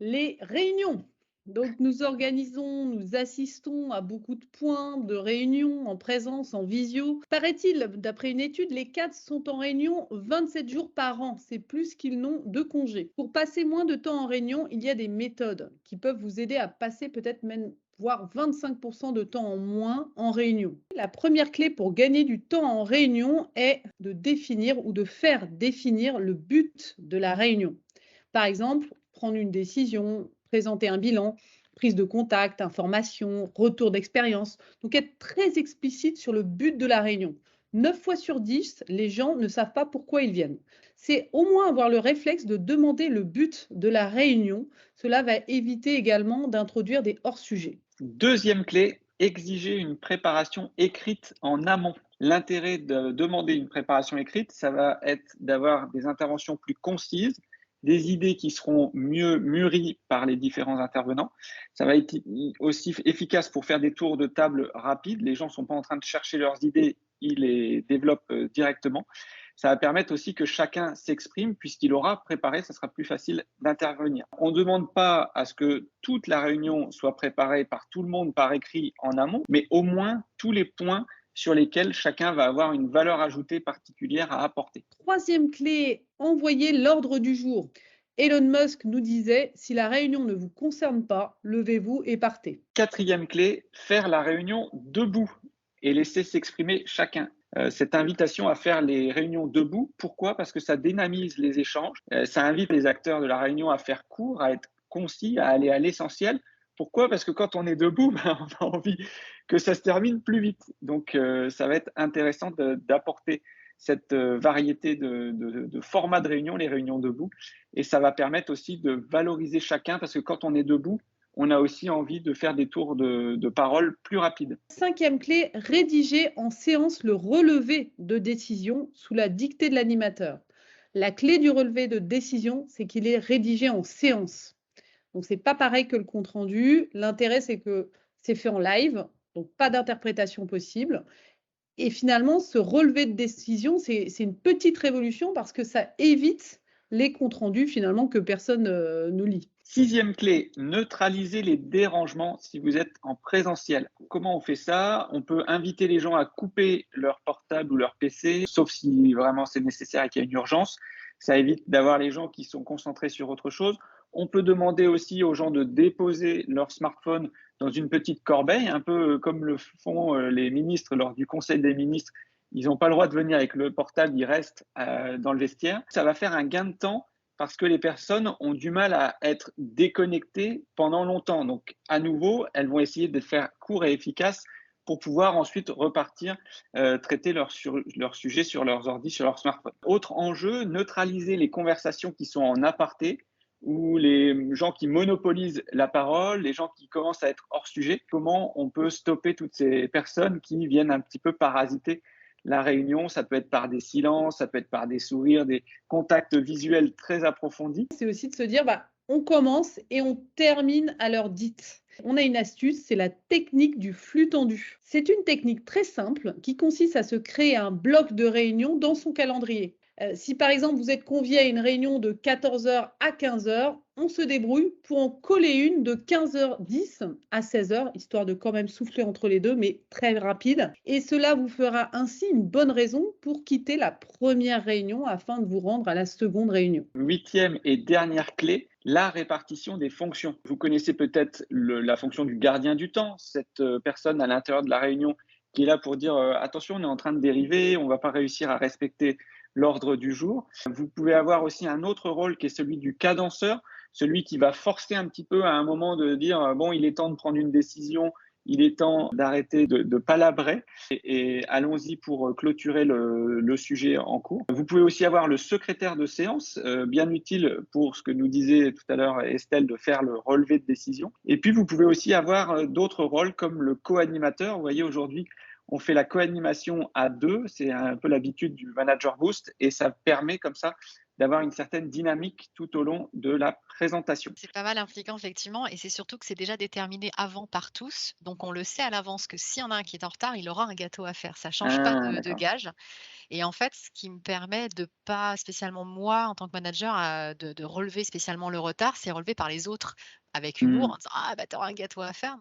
Les réunions. Donc, nous assistons à beaucoup de points de réunion en présence, en visio. Paraît-il, d'après une étude, les cadres sont en réunion 27 jours par an. C'est plus qu'ils n'ont de congés. Pour passer moins de temps en réunion, il y a des méthodes qui peuvent vous aider à passer peut-être même voire 25% de temps en moins en réunion. La première clé pour gagner du temps en réunion est de définir ou de faire définir le but de la réunion. Par exemple, prendre une décision, présenter un bilan, prise de contact, information, retour d'expérience. Donc être très explicite sur le but de la réunion. 9 fois sur 10, les gens ne savent pas pourquoi ils viennent. C'est au moins avoir le réflexe de demander le but de la réunion. Cela va éviter également d'introduire des hors-sujets. Deuxième clé, exiger une préparation écrite en amont. L'intérêt de demander une préparation écrite, ça va être d'avoir des interventions plus concises, des idées qui seront mieux mûries par les différents intervenants. Ça va être aussi efficace pour faire des tours de table rapides. Les gens ne sont pas en train de chercher leurs idées, ils les développent directement. Ça va permettre aussi que chacun s'exprime puisqu'il aura préparé, ça sera plus facile d'intervenir. On ne demande pas à ce que toute la réunion soit préparée par tout le monde par écrit en amont, mais au moins tous les points sur lesquels chacun va avoir une valeur ajoutée particulière à apporter. Troisième clé, envoyer l'ordre du jour. Elon Musk nous disait, si la réunion ne vous concerne pas, levez-vous et partez. Quatrième clé, faire la réunion debout et laisser s'exprimer chacun. Cette invitation à faire les réunions debout, pourquoi? Parce que ça dynamise les échanges, ça invite les acteurs de la réunion à faire court, à être concis, à aller à l'essentiel. Pourquoi? Parce que quand on est debout, on a envie que ça se termine plus vite. Donc, ça va être intéressant d'apporter cette variété de formats de réunion, les réunions debout, et ça va permettre aussi de valoriser chacun, parce que quand on est debout, on a aussi envie de faire des tours de parole plus rapides. Cinquième clé, rédiger en séance le relevé de décision sous la dictée de l'animateur. La clé du relevé de décision, c'est qu'il est rédigé en séance. Donc, c'est pas pareil que le compte rendu. L'intérêt, c'est que c'est fait en live, donc pas d'interprétation possible. Et finalement, ce relevé de décision, c'est une petite révolution parce que ça évite les comptes rendus finalement que personne ne lit. Sixième clé, neutraliser les dérangements si vous êtes en présentiel. Comment on fait ça? On peut inviter les gens à couper leur portable ou leur PC, sauf si vraiment c'est nécessaire et qu'il y a une urgence. Ça évite d'avoir les gens qui sont concentrés sur autre chose. On peut demander aussi aux gens de déposer leur smartphone dans une petite corbeille, un peu comme le font les ministres lors du Conseil des ministres. Ils n'ont pas le droit de venir avec le portable, ils restent dans le vestiaire. Ça va faire un gain de temps parce que les personnes ont du mal à être déconnectées pendant longtemps. Donc, à nouveau, elles vont essayer de faire court et efficace pour pouvoir ensuite repartir traiter leur sujet sur leurs ordi, sur leur smartphone. Autre enjeu, neutraliser les conversations qui sont en aparté ou les gens qui monopolisent la parole, les gens qui commencent à être hors sujet. Comment on peut stopper toutes ces personnes qui viennent un petit peu parasiter la réunion? Ça peut être par des silences, ça peut être par des sourires, des contacts visuels très approfondis. C'est aussi de se dire, bah, on commence et on termine à l'heure dite. On a une astuce, c'est la technique du flux tendu. C'est une technique très simple qui consiste à se créer un bloc de réunion dans son calendrier. Si par exemple vous êtes convié à une réunion de 14 heures à 15 heures, on se débrouille pour en coller une de 15h10 à 16 heures, histoire de quand même souffler entre les deux, mais très rapide. Et cela vous fera ainsi une bonne raison pour quitter la première réunion afin de vous rendre à la seconde réunion. Huitième et dernière clé, la répartition des fonctions. Vous connaissez peut-être la fonction du gardien du temps, cette personne à l'intérieur de la réunion qui est là pour dire attention, on est en train de dériver, on ne va pas réussir à respecter l'ordre du jour. Vous pouvez avoir aussi un autre rôle qui est celui du cadenceur, celui qui va forcer un petit peu à un moment de dire bon, il est temps de prendre une décision, il est temps d'arrêter de palabrer et allons-y pour clôturer le sujet en cours. Vous pouvez aussi avoir le secrétaire de séance, bien utile pour ce que nous disait tout à l'heure Estelle, de faire le relevé de décision. Et puis, vous pouvez aussi avoir d'autres rôles comme le co-animateur. Vous voyez, aujourd'hui, on fait la co-animation à deux, c'est un peu l'habitude du Manager Boost et ça permet comme ça d'avoir une certaine dynamique tout au long de la présentation. C'est pas mal impliquant effectivement et c'est surtout que c'est déjà déterminé avant par tous. Donc on le sait à l'avance que s'il y en a un qui est en retard, il aura un gâteau à faire. Ça change pas Ah, de d'accord. gage et en fait, ce qui me permet de pas spécialement moi, en tant que manager, de relever spécialement le retard, c'est relevé par les autres avec humour Mmh. en disant: «Ah bah, tu auras un gâteau à faire».